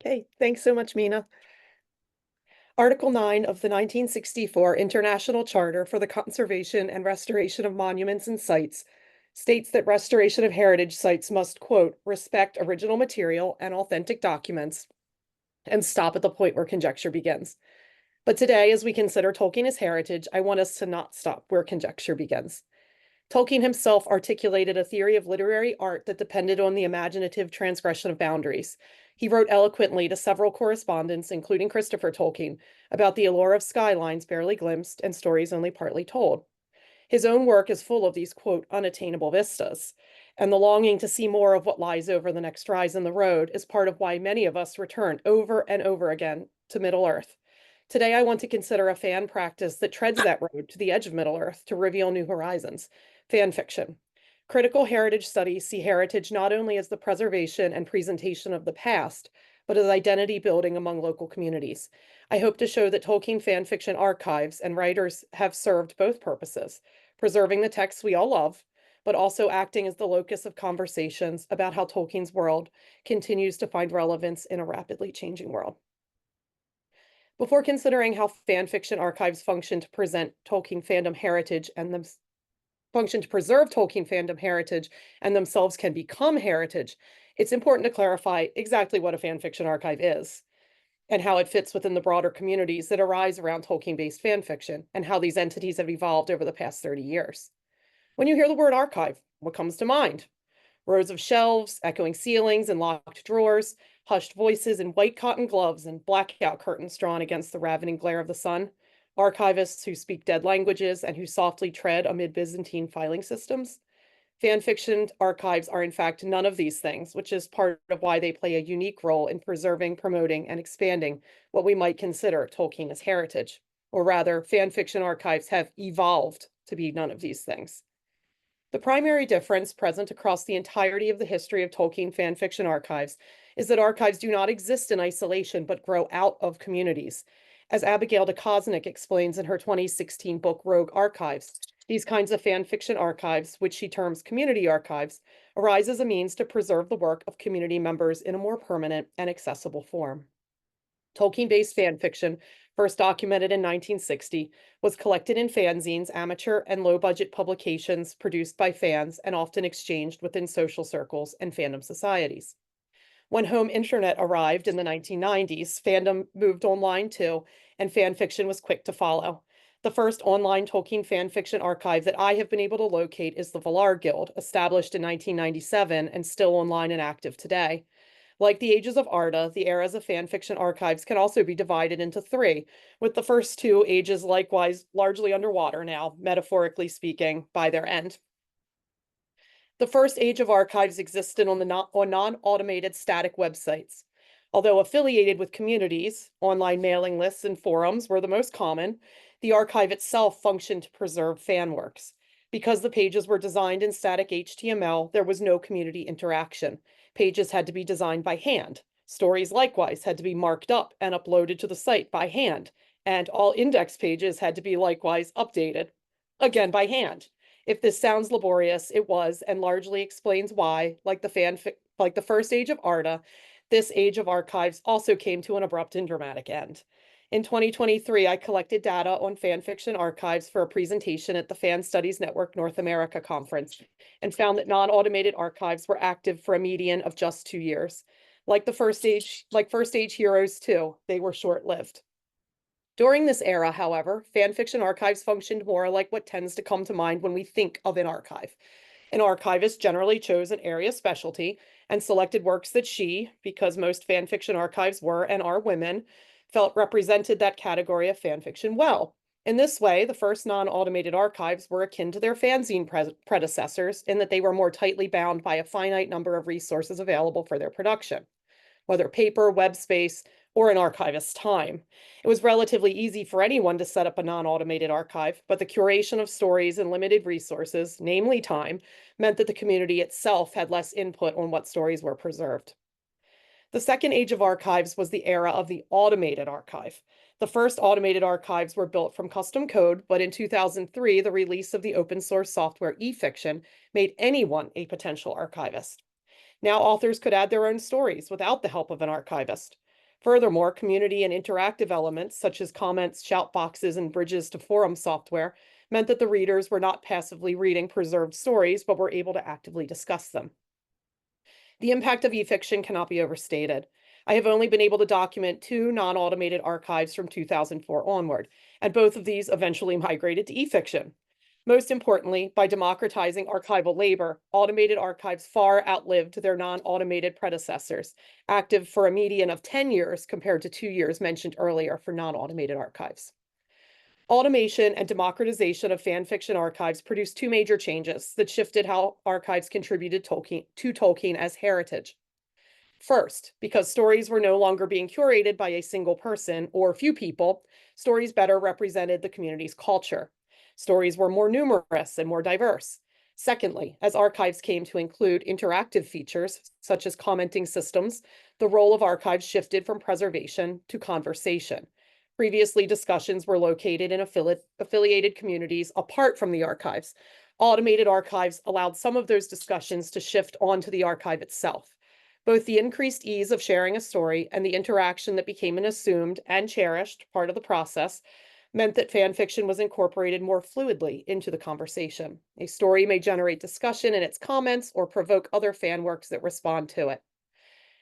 Okay, thanks so much, Mina. Article 9 of the 1964 International Charter for the Conservation and Restoration of Monuments and Sites states that restoration of heritage sites must, quote, respect original material and authentic documents and stop at the point where conjecture begins. But today, as we consider Tolkien as heritage, I want us to not stop where conjecture begins. Tolkien himself articulated a theory of literary art that depended on the imaginative transgression of boundaries. He wrote eloquently to several correspondents, including Christopher Tolkien, about the allure of skylines barely glimpsed and stories only partly told. His own work is full of these, quote, unattainable vistas, and the longing to see more of what lies over the next rise in the road is part of why many of us return over and over again to Middle-earth. Today, I want to consider a fan practice that treads that road to the edge of Middle-earth to reveal new horizons, fan fiction. Critical heritage studies see heritage not only as the preservation and presentation of the past, but as identity building among local communities. I hope to show that Tolkien fan fiction archives and writers have served both purposes, preserving the texts we all love, but also acting as the locus of conversations about how Tolkien's world continues to find relevance in a rapidly changing world. Before considering how fan fiction archives function to present Tolkien fandom heritage and function to preserve Tolkien fandom heritage and themselves can become heritage, it's important to clarify exactly what a fan fiction archive is and how it fits within the broader communities that arise around Tolkien-based fan fiction and how these entities have evolved over the past 30 years. When you hear the word archive, what comes to mind? Rows of shelves, echoing ceilings and locked drawers, hushed voices in white cotton gloves and blackout curtains drawn against the ravening glare of the sun, archivists who speak dead languages and who softly tread amid Byzantine filing systems. Fan fiction archives are in fact none of these things, which is part of why they play a unique role in preserving, promoting, and expanding what we might consider Tolkien as heritage. Or rather, fan fiction archives have evolved to be none of these things. The primary difference present across the entirety of the history of Tolkien fan fiction archives is that archives do not exist in isolation but grow out of communities. As Abigail De Kosnik explains in her 2016 book Rogue Archives, these kinds of fan fiction archives, which she terms community archives, arise as a means to preserve the work of community members in a more permanent and accessible form. Tolkien-based fan fiction, first documented in 1960, was collected in fanzines, amateur and low-budget publications produced by fans and often exchanged within social circles and fandom societies. When home internet arrived in the 1990s, fandom moved online too, and fan fiction was quick to follow. The first online Tolkien fan fiction archive that I have been able to locate is the Valar Guild, established in 1997 and still online and active today. Like the ages of Arda, the eras of fan fiction archives can also be divided into three, with the first two ages likewise largely underwater now, metaphorically speaking, by their end. The first age of archives existed on non-automated static websites. Although affiliated with communities, online mailing lists and forums were the most common, the archive itself functioned to preserve Fanworks. Because the pages were designed in static HTML, there was no community interaction. Pages had to be designed by hand. Stories likewise had to be marked up and uploaded to the site by hand. And all index pages had to be likewise updated, again by hand. If this sounds laborious, it was, and largely explains why, like the first age of Arda, this age of archives also came to an abrupt and dramatic end. In 2023, I collected data on fan fiction archives for a presentation at the Fan Studies Network North America conference and found that non-automated archives were active for a median of just 2 years. Like first age heroes too, they were short-lived. During this era, however, fan fiction archives functioned more like what tends to come to mind when we think of an archive. An archivist generally chose an area specialty and selected works that she, because most fan fiction archives were and are women, felt represented that category of fan fiction well. In this way, the first non-automated archives were akin to their fanzine predecessors in that they were more tightly bound by a finite number of resources available for their production, whether paper, web space, or an archivist's time. It was relatively easy for anyone to set up a non-automated archive, but the curation of stories and limited resources, namely time, meant that the community itself had less input on what stories were preserved. The second age of archives was the era of the automated archive. The first automated archives were built from custom code, but in 2003, the release of the open source software eFiction made anyone a potential archivist. Now authors could add their own stories without the help of an archivist. Furthermore, community and interactive elements, such as comments, shout boxes, and bridges to forum software, meant that the readers were not passively reading preserved stories, but were able to actively discuss them. The impact of e-fiction cannot be overstated. I have only been able to document 2 non-automated archives from 2004 onward, and both of these eventually migrated to e-fiction. Most importantly, by democratizing archival labor, automated archives far outlived their non-automated predecessors, active for a median of 10 years compared to 2 years mentioned earlier for non-automated archives. Automation and democratization of fan fiction archives produced 2 major changes that shifted how archives contributed to Tolkien as heritage. First, because stories were no longer being curated by a single person or few people, stories better represented the community's culture. Stories were more numerous and more diverse. Secondly, as archives came to include interactive features, such as commenting systems, the role of archives shifted from preservation to conversation. Previously, discussions were located in affiliated communities apart from the archives. Automated archives allowed some of those discussions to shift onto the archive itself. Both the increased ease of sharing a story and the interaction that became an assumed and cherished part of the process meant that fan fiction was incorporated more fluidly into the conversation. A story may generate discussion in its comments or provoke other fan works that respond to it.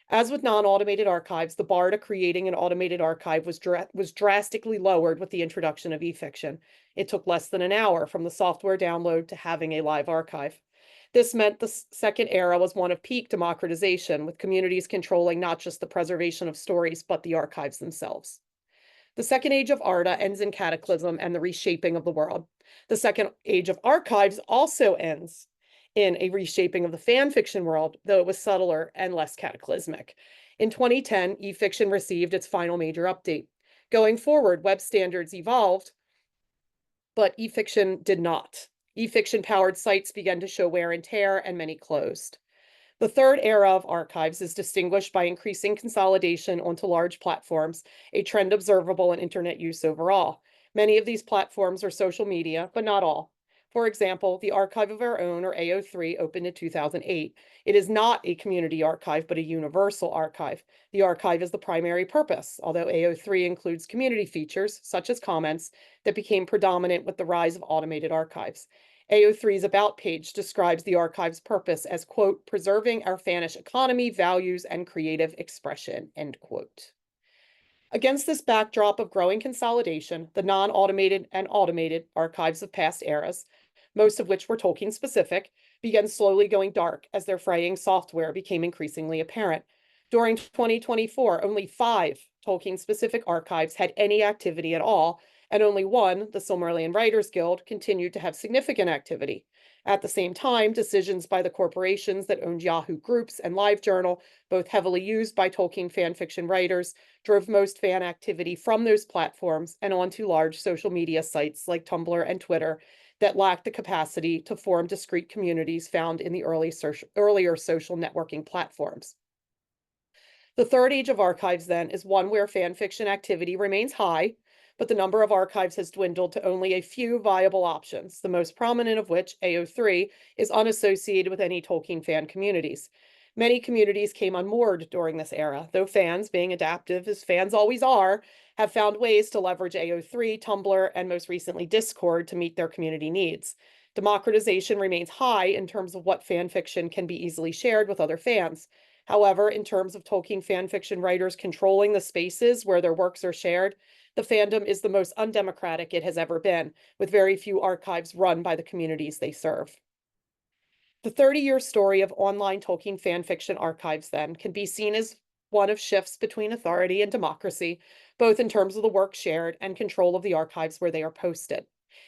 As with non-automated archives, the bar to creating an automated archive was drastically lowered with the introduction of e-fiction. It took less than an hour from the software download to having a live archive. This meant the second era was one of peak democratization, with communities controlling not just the preservation of stories, but the archives themselves. The second age of Arda ends in cataclysm and the reshaping of the world. The second age of archives also ends in a reshaping of the fan fiction world, though it was subtler and less cataclysmic. In 2010, e-fiction received its final major update. Going forward, web standards evolved, but e-fiction did not. E-fiction powered sites began to show wear and tear, and many closed. The third era of archives is distinguished by increasing consolidation onto large platforms, a trend observable in internet use overall. Many of these platforms are social media, but not all. For example, the Archive of Our Own, or AO3, opened in 2008. It is not a community archive, but a universal archive. The archive is the primary purpose, although AO3 includes community features, such as comments, that became predominant with the rise of automated archives. AO3's About page describes the archive's purpose as, quote, preserving our fanish economy, values, and creative expression, end quote. Against this backdrop of growing consolidation, the non-automated and automated archives of past eras, most of which were Tolkien specific, began slowly going dark as their fraying software became increasingly apparent. During 2024, only 5 Tolkien specific archives had any activity at all, and only one, the Silmarillion Writers Guild, continued to have significant activity. At the same time, decisions by the corporations that owned Yahoo Groups and LiveJournal, both heavily used by Tolkien fanfiction writers, drove most fan activity from those platforms and onto large social media sites like Tumblr and Twitter that lacked the capacity to form discrete communities found in the earlier social networking platforms. The third age of archives, then, is one where fan fiction activity remains high, but the number of archives has dwindled to only a few viable options, the most prominent of which, AO3, is unassociated with any Tolkien fan communities. Many communities came unmoored during this era, though fans, being adaptive as fans always are, have found ways to leverage AO3, Tumblr, and most recently Discord to meet their community needs. Democratization remains high in terms of what fan fiction can be easily shared with other fans. However, in terms of Tolkien fan fiction writers controlling the spaces where their works are shared, the fandom is the most undemocratic it has ever been, with very few archives run by the communities they serve. The 30-year story of online Tolkien fan fiction archives, then, can be seen as one of shifts between authority and democracy, both in terms of the work shared and control of the archives where they are posted.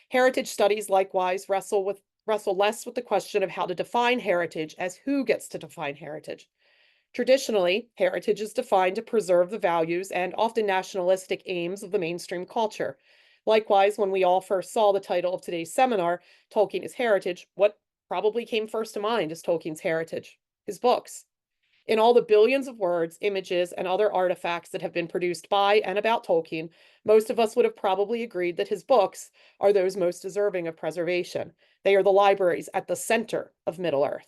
Heritage studies likewise wrestle less with the question of how to define heritage as who gets to define heritage. Traditionally, heritage is defined to preserve the values and often nationalistic aims of the mainstream culture. Likewise, when we all first saw the title of today's seminar, Tolkien is Heritage, what probably came first to mind is Tolkien's heritage, his books. In all the billions of words, images, and other artifacts that have been produced by and about Tolkien, most of us would have probably agreed that his books are those most deserving of preservation. They are the libraries at the center of Middle-earth.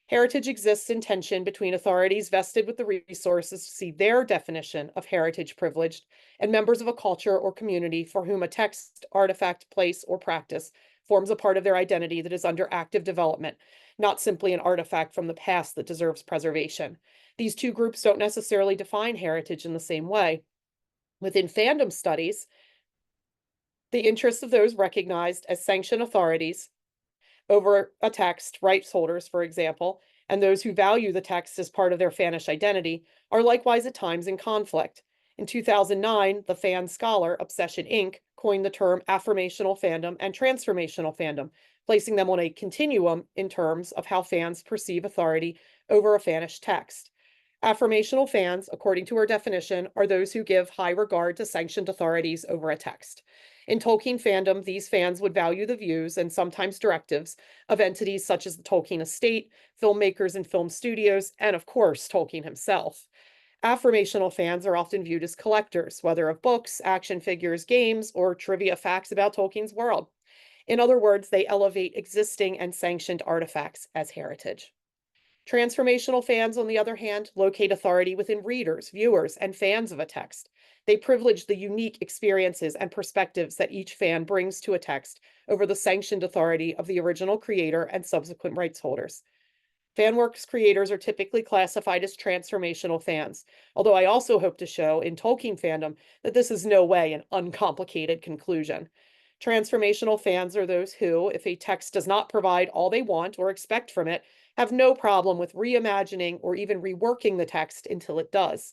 Heritage exists in tension between authorities vested with the resources to see their definition of heritage privileged and members of a culture or community for whom a text, artifact, place, or practice forms a part of their identity that is under active development, not simply an artifact from the past that deserves preservation. These two groups don't necessarily define heritage in the same way. Within fandom studies, the interests of those recognized as sanctioned authorities over a text, rights holders, for example, and those who value the text as part of their fanish identity, are likewise at times in conflict. In 2009, the fan scholar Obsession Inc. coined the term affirmational fandom and transformational fandom, placing them on a continuum in terms of how fans perceive authority over a fanish text. Affirmational fans, according to her definition, are those who give high regard to sanctioned authorities over a text. In Tolkien fandom, these fans would value the views and sometimes directives of entities such as the Tolkien estate, filmmakers and film studios, and of course, Tolkien himself. Affirmational fans are often viewed as collectors, whether of books, action figures, games, or trivia facts about Tolkien's world. In other words, they elevate existing and sanctioned artifacts as heritage. Transformational fans, on the other hand, locate authority within readers, viewers, and fans of a text. They privilege the unique experiences and perspectives that each fan brings to a text over the sanctioned authority of the original creator and subsequent rights holders. Fanworks creators are typically classified as transformational fans, although I also hope to show in Tolkien fandom that this is no way an uncomplicated conclusion. Transformational fans are those who, if a text does not provide all they want or expect from it, have no problem with reimagining or even reworking the text until it does.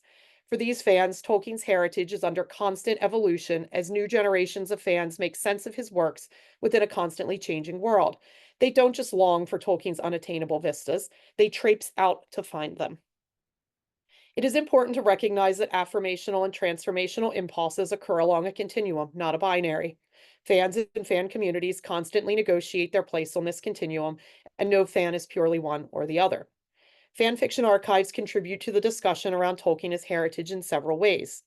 For these fans, Tolkien's heritage is under constant evolution as new generations of fans make sense of his works within a constantly changing world. They don't just long for Tolkien's unattainable vistas, they traipse out to find them. It is important to recognize that affirmational and transformational impulses occur along a continuum, not a binary. Fans and fan communities constantly negotiate their place on this continuum, and no fan is purely one or the other. Fan fiction archives contribute to the discussion around Tolkien as heritage in several ways.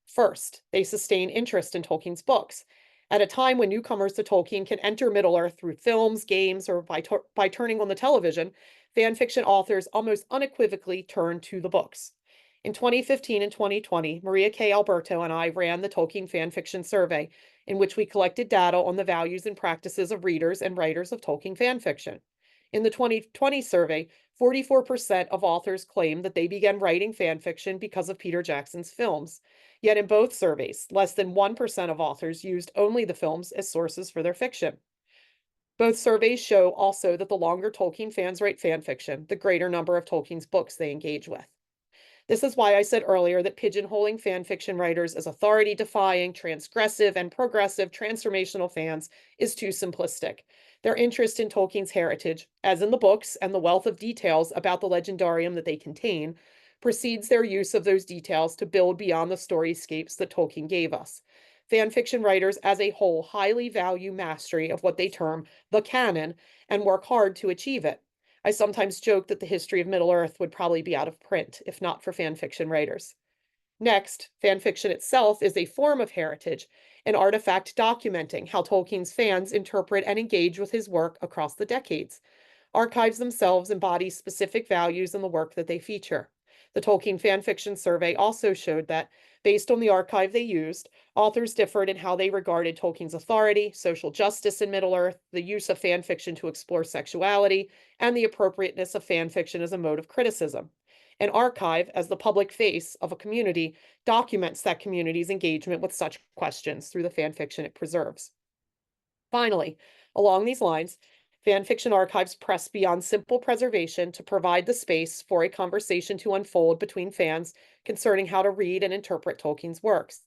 First, they sustain interest in Tolkien's books. At a time when newcomers to Tolkien can enter Middle-earth through films, games, or by turning on the television, fan fiction authors almost unequivocally turn to the books. In 2015 and 2020, Maria K. Alberto and I ran the Tolkien Fanfiction Survey, in which we collected data on the values and practices of readers and writers of Tolkien fanfiction. In the 2020 survey, 44% of authors claimed that they began writing fanfiction because of Peter Jackson's films. Yet in both surveys, less than 1% of authors used only the films as sources for their fiction. Both surveys show also that the longer Tolkien fans write fanfiction, the greater number of Tolkien's books they engage with. This is why I said earlier that pigeonholing fanfiction writers as authority-defying, transgressive, and progressive transformational fans is too simplistic. Their interest in Tolkien's heritage, as in the books and the wealth of details about the legendarium that they contain, precedes their use of those details to build beyond the storyscapes that Tolkien gave us. Fanfiction writers as a whole highly value mastery of what they term the canon and work hard to achieve it. I sometimes joke that the history of Middle-earth would probably be out of print if not for fanfiction writers. Next, fanfiction itself is a form of heritage, an artifact documenting how Tolkien's fans interpret and engage with his work across the decades. Archives themselves embody specific values in the work that they feature. The Tolkien Fanfiction Survey also showed that, based on the archive they used, authors differed in how they regarded Tolkien's authority, social justice in Middle-earth, the use of fanfiction to explore sexuality, and the appropriateness of fanfiction as a mode of criticism. An archive, as the public face of a community, documents that community's engagement with such questions through the fanfiction it preserves. Finally, along these lines, fanfiction archives press beyond simple preservation to provide the space for a conversation to unfold between fans concerning how to read and interpret Tolkien's works.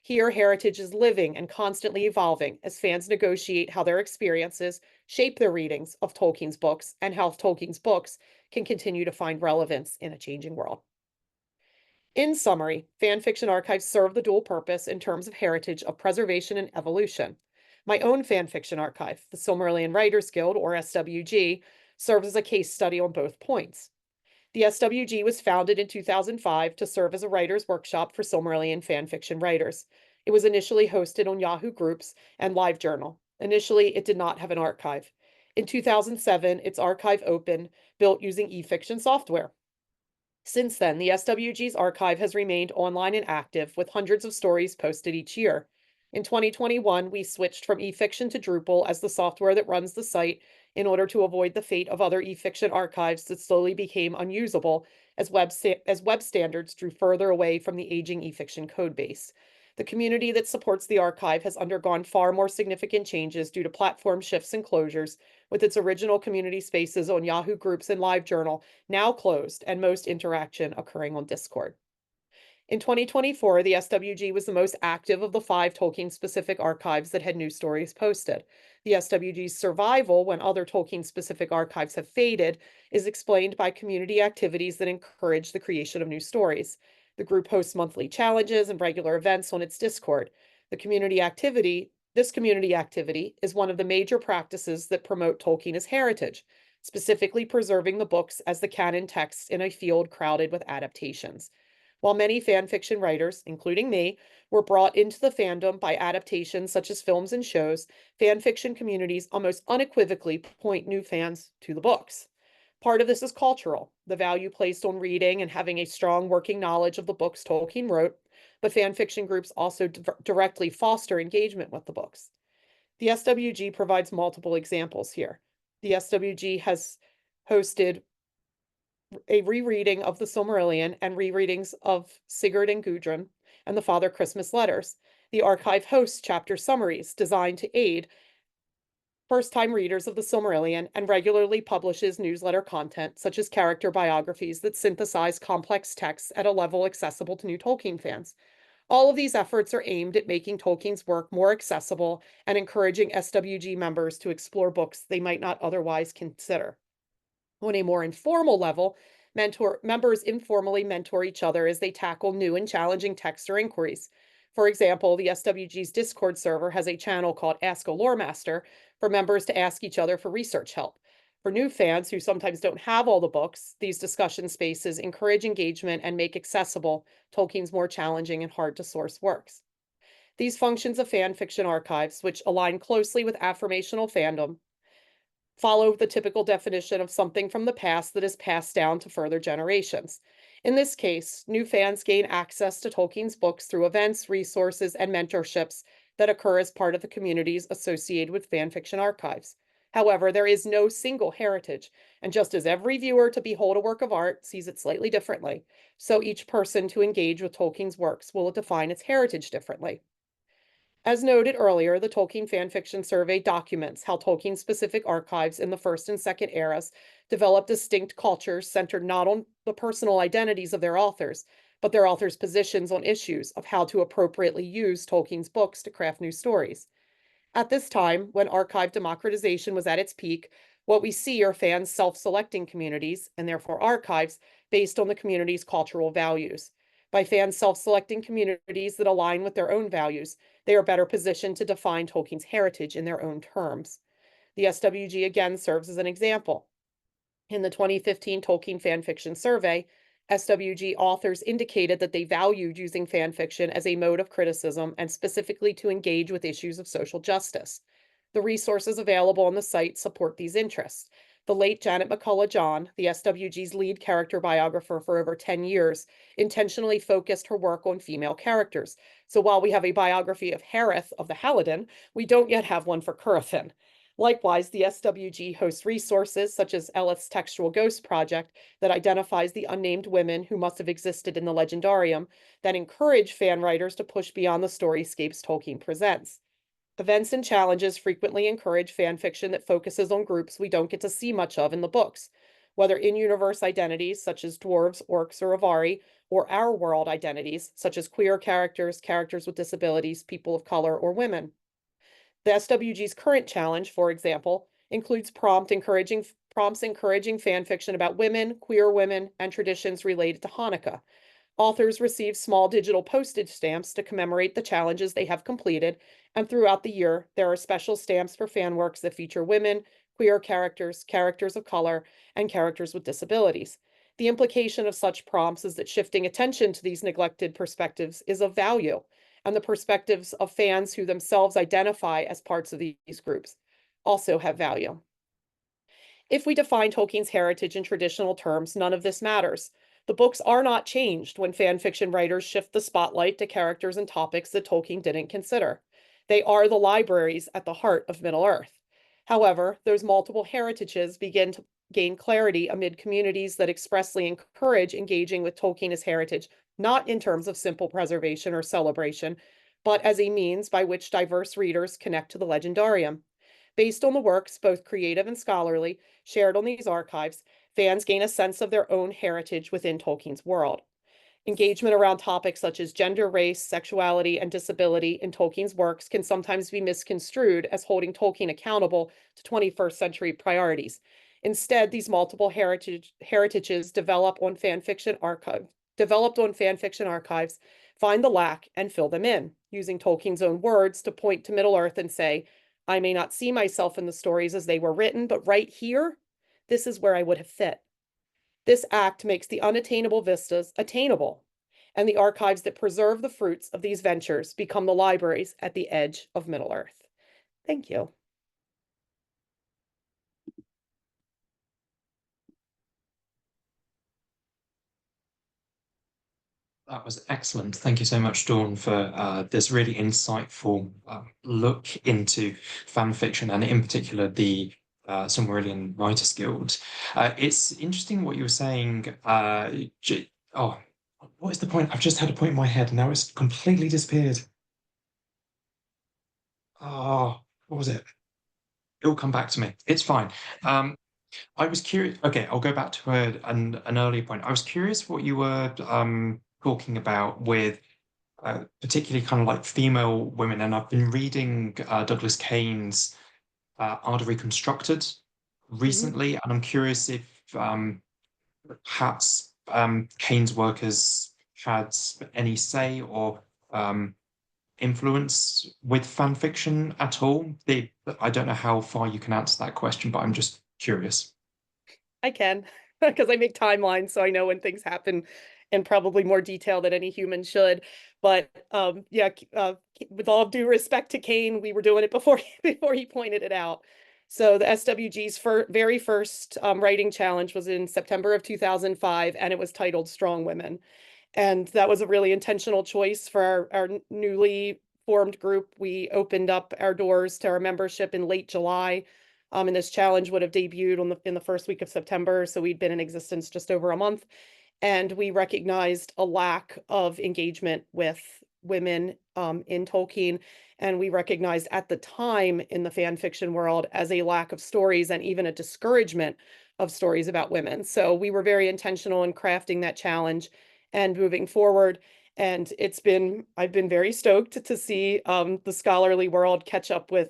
Here, heritage is living and constantly evolving as fans negotiate how their experiences shape their readings of Tolkien's books and how Tolkien's books can continue to find relevance in a changing world. In summary, fanfiction archives serve the dual purpose in terms of heritage of preservation and evolution. My own fanfiction archive, the Silmarillion Writers Guild, or SWG, serves as a case study on both points. The SWG was founded in 2005 to serve as a writer's workshop for Silmarillion fanfiction writers. It was initially hosted on Yahoo Groups and LiveJournal. Initially, it did not have an archive. In 2007, its archive opened, built using e-fiction software. Since then, the SWG's archive has remained online and active, with hundreds of stories posted each year. In 2021, we switched from e-fiction to Drupal as the software that runs the site in order to avoid the fate of other e-fiction archives that slowly became unusable as web standards drew further away from the aging e-fiction codebase. The community that supports the archive has undergone far more significant changes due to platform shifts and closures, with its original community spaces on Yahoo Groups and LiveJournal now closed and most interaction occurring on Discord. In 2024, the SWG was the most active of the 5 Tolkien-specific archives that had new stories posted. The SWG's survival when other Tolkien-specific archives have faded is explained by community activities that encourage the creation of new stories. The group hosts monthly challenges and regular events on its Discord. This community activity is one of the major practices that promote Tolkien as heritage, specifically preserving the books as the canon texts in a field crowded with adaptations. While many fan fiction writers, including me, were brought into the fandom by adaptations such as films and shows, fan fiction communities almost unequivocally point new fans to the books. Part of this is cultural, the value placed on reading and having a strong working knowledge of the books Tolkien wrote, but fan fiction groups also directly foster engagement with the books. The SWG provides multiple examples here. The SWG has hosted a rereading of the Silmarillion and rereadings of Sigurd and Gudrun and the Father Christmas letters. The archive hosts chapter summaries designed to aid first-time readers of the Silmarillion and regularly publishes newsletter content such as character biographies that synthesize complex texts at a level accessible to new Tolkien fans. All of these efforts are aimed at making Tolkien's work more accessible and encouraging SWG members to explore books they might not otherwise consider. On a more informal level, members informally mentor each other as they tackle new and challenging texts or inquiries. For example, the SWG's Discord server has a channel called Ask a Lore Master for members to ask each other for research help. For new fans who sometimes don't have all the books, these discussion spaces encourage engagement and make accessible Tolkien's more challenging and hard-to-source works. These functions of fan fiction archives, which align closely with affirmational fandom, follow the typical definition of something from the past that is passed down to further generations. In this case, new fans gain access to Tolkien's books through events, resources, and mentorships that occur as part of the communities associated with fanfiction archives. However, there is no single heritage, and just as every viewer to behold a work of art sees it slightly differently, so each person to engage with Tolkien's works will define its heritage differently. As noted earlier, the Tolkien Fanfiction Survey documents how Tolkien-specific archives in the First and Second eras developed distinct cultures centered not on the personal identities of their authors, but their authors' positions on issues of how to appropriately use Tolkien's books to craft new stories. At this time, when archive democratization was at its peak, what we see are fans self-selecting communities, and therefore archives, based on the community's cultural values. By fans self-selecting communities that align with their own values, they are better positioned to define Tolkien's heritage in their own terms. The SWG again serves as an example. In the 2015 Tolkien Fanfiction Survey, SWG authors indicated that they valued using fanfiction as a mode of criticism and specifically to engage with issues of social justice. The resources available on the site support these interests. The late Janet McCullough-John, the SWG's lead character biographer for over 10 years, intentionally focused her work on female characters. So while we have a biography of Harith of the Halidin, we don't yet have one for Curathin. Likewise, the SWG hosts resources such as Elith's Textual Ghost Project that identifies the unnamed women who must have existed in the legendarium that encourage fan writers to push beyond the storyscapes Tolkien presents. Events and challenges frequently encourage fan fiction that focuses on groups we don't get to see much of in the books, whether in-universe identities such as dwarves, orcs, or Avari, or our world identities such as queer characters, characters with disabilities, people of color, or women. The SWG's current challenge, for example, includes prompts encouraging fan fiction about women, queer women, and traditions related to Hanukkah. Authors receive small digital postage stamps to commemorate the challenges they have completed, and throughout the year, there are special stamps for Fanworks that feature women, queer characters, characters of color, and characters with disabilities. The implication of such prompts is that shifting attention to these neglected perspectives is of value, and the perspectives of fans who themselves identify as parts of these groups also have value. If we define Tolkien's heritage in traditional terms, none of this matters. The books are not changed when fan fiction writers shift the spotlight to characters and topics that Tolkien didn't consider. They are the libraries at the heart of Middle-earth. However, those multiple heritages begin to gain clarity amid communities that expressly encourage engaging with Tolkien as heritage, not in terms of simple preservation or celebration, but as a means by which diverse readers connect to the legendarium. Based on the works, both creative and scholarly, shared on these archives, fans gain a sense of their own heritage within Tolkien's world. Engagement around topics such as gender, race, sexuality, and disability in Tolkien's works can sometimes be misconstrued as holding Tolkien accountable to 21st century priorities. Instead, these multiple heritages developed on fan fiction archives, find the lack and fill them in, using Tolkien's own words to point to Middle-earth and say, I may not see myself in the stories as they were written, but right here, this is where I would have fit. This act makes the unattainable vistas attainable, and the archives that preserve the fruits of these ventures become the libraries at the edge of Middle-earth. Thank you. That was excellent. Thank you so much, Dawn, for this really insightful look into fan fiction and in particular the Silmarillion Writers Guild. It's interesting what you were saying. Oh, what is the point? I've just had a point in my head. Now it's completely disappeared. Oh, what was it? It'll come back to me. It's fine. I was curious. Okay, I'll go back to an earlier point. I was curious what you were talking about with particularly kind of like female women. And I've been reading Douglas Kane's Art of Reconstructed recently, and I'm curious if perhaps Kane's work has had any say or influence with fan fiction at all. I don't know how far you can answer that question, but I'm just curious. I can, because I make timelines, so I know when things happen in probably more detail than any human should. But yeah, with all due respect to Kane, we were doing it before before he pointed it out. So the SWG's very first writing challenge was in September of 2005, and it was titled Strong Women. And that was a really intentional choice for our newly formed group. We opened up our doors to our membership in late July. And this challenge would have debuted in the first week of September. So we'd been in existence just over a month. And we recognized a lack of engagement with women in Tolkien. And we recognized at the time in the fan fiction world as a lack of stories and even a discouragement of stories about women. So we were very intentional in crafting that challenge and moving forward. And I've been very stoked to see the scholarly world catch up with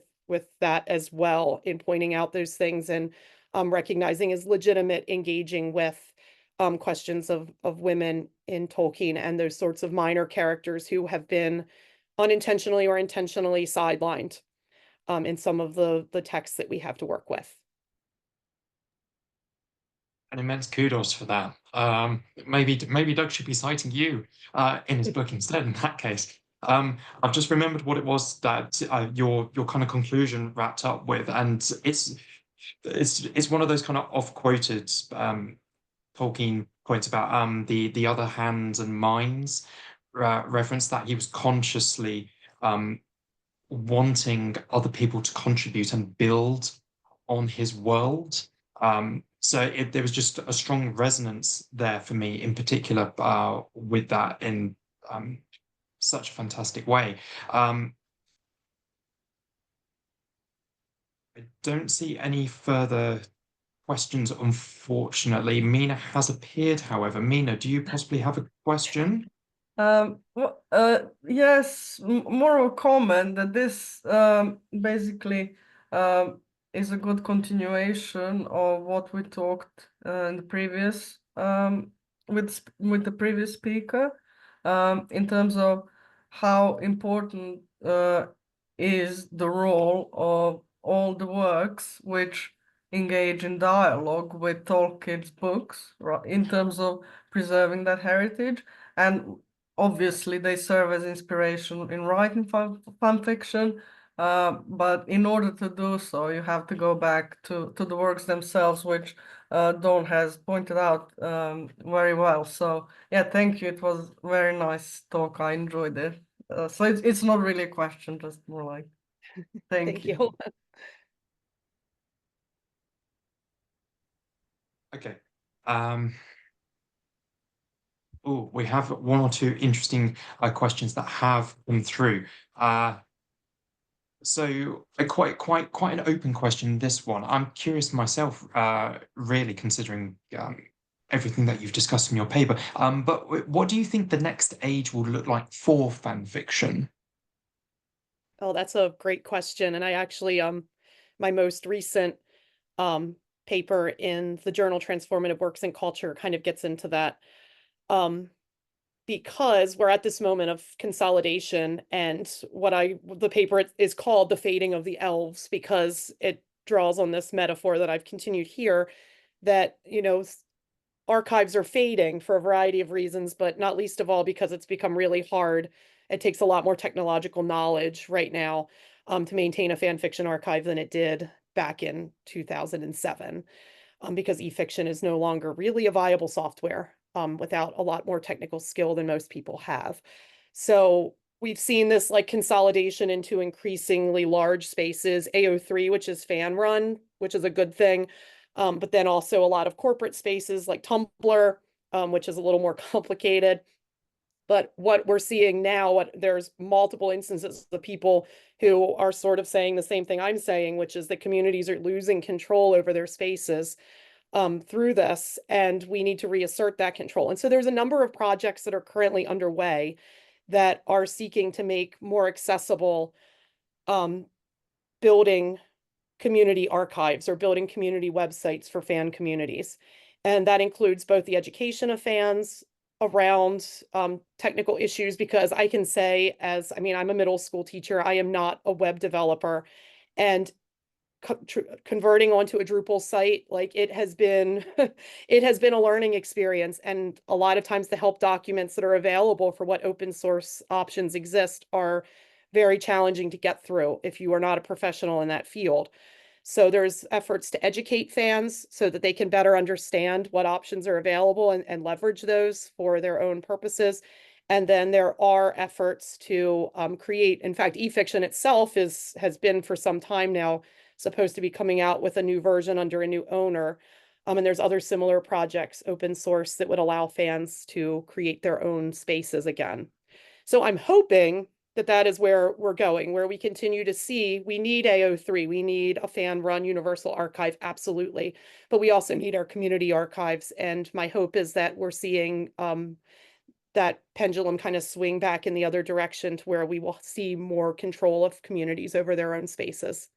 that as well in pointing out those things and recognizing as legitimate engaging with questions of women in Tolkien and those sorts of minor characters who have been unintentionally or intentionally sidelined in some of the texts that we have to work with. An immense kudos for that. Maybe Doug should be citing you in his book instead. In that case, I've just remembered what it was that your kind of conclusion wrapped up with, and it's one of those kind of off-quoted Tolkien points about the other hands and minds reference that he was consciously wanting other people to contribute and build on his world. So there was just a strong resonance there for me, in particular, with that in such a fantastic way. I don't see any further questions, unfortunately. Mina has appeared, however. Mina, do you possibly have a question? Yes, more of a comment that this basically is a good continuation of what we talked in the previous with the previous speaker in terms of how important is the role of all the works which engage in dialogue with Tolkien's books, right, in terms of preserving that heritage. And obviously, they serve as inspiration in writing fan fiction, but in order to do so, you have to go back to the works themselves, which Dawn has pointed out very well. So yeah, thank you. It was very nice talk. I enjoyed it. So it's not really a question, just more like thank you. you. Okay. Oh, we have one or two interesting questions that have come through. So quite an open question, this one. I'm curious myself, really considering everything that you've discussed in your paper. But what do you think the next age will look like for fan fiction? Oh, that's a great question. And I actually, my most recent paper in the journal Transformative Works and Culture kind of gets into that. Because we're at this moment of consolidation, and the paper is called The Fading of the Elves, because it draws on this metaphor that I've continued here, that, archives are fading for a variety of reasons, but not least of all because it's become really hard. It takes a lot more technological knowledge right now to maintain a fan fiction archive than it did back in 2007, because e-fiction is no longer really a viable software without a lot more technical skill than most people have. So we've seen this like consolidation into increasingly large spaces, AO3, which is fan run, which is a good thing. But then also a lot of corporate spaces like Tumblr, which is a little more complicated. But what we're seeing now, there's multiple instances of people who are sort of saying the same thing I'm saying, which is that communities are losing control over their spaces through this, and we need to reassert that control. And so there's a number of projects that are currently underway that are seeking to make more accessible building community archives or building community websites for fan communities. And that includes both the education of fans around technical issues, because I can say, I'm a middle school teacher, I am not a web developer, and converting onto a Drupal site, like it has been a learning experience. And a lot of times the help documents that are available for what open source options exist are very challenging to get through if you are not a professional in that field. So there's efforts to educate fans so that they can better understand what options are available and leverage those for their own purposes. And then there are efforts to create, in fact, eFiction itself has been for some time now supposed to be coming out with a new version under a new owner. And there's other similar projects, open source, that would allow fans to create their own spaces again. So I'm hoping that that is where we're going, where we continue to see, we need AO3, we need a fan-run universal archive, absolutely, but we also need our community archives. And my hope is that we're seeing that pendulum kind of swing back in the other direction, to where we will see more control of communities over their own spaces.